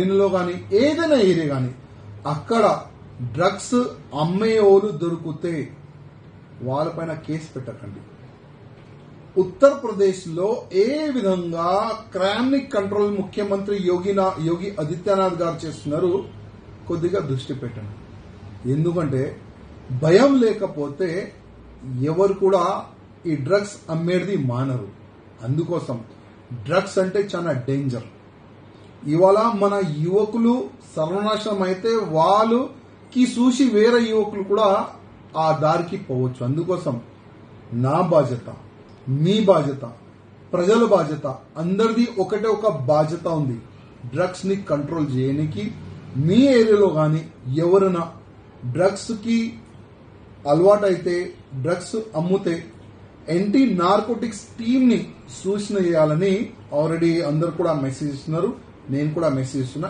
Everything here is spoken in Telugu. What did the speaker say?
దీనిలో కానీ ఏదైనా ఏరియా కానీ అక్కడ డ్రగ్స్ అమ్మేవాళ్ళు దొరికితే వాళ్ళపైన కేసు పెట్టకండి. ఉత్తరప్రదేశ్ లో ఏ విధంగా క్రైమ్ ని కంట్రోల్ ముఖ్యమంత్రి యోగి ఆదిత్యనాథ్ గారు చేస్తున్నారు, కొద్దిగా దృష్టి పెట్టండి. ఎందుకంటే భయం లేకపోతే ఎవరు కూడా ఈ డ్రగ్స్ అమ్మేది మానరు. అందుకోసం డ్రగ్స్ అంటే చాలా డేంజర్. ఇవాళ మన యువకులు సర్వనాశనం అయితే వాళ్ళకి చూసి వేరే యువకులు కూడా ఆ దారికి పోవచ్చు. అందుకోసం నా బాధ్యత, మీ బాధ్యత, ప్రజల బాధ్యత, అందరిది ఒకటే ఒక బాధ్యత ఉంది. డ్రగ్స్ ని కంట్రోల్ చేయడానికి మీ ఏరియాలో కానీ ఎవరైనా డ్రగ్స్ కి అలవాటైతే, డ్రగ్స్ అమ్ముతే యాంటీ నార్కోటిక్స్ టీమ్ ని సూచన చేయాలని ఆల్రెడీ అందరు కూడా మెసేజ్ ఇస్తున్నారు. నేను కూడా మెసేజ్ ఇస్తున్నా.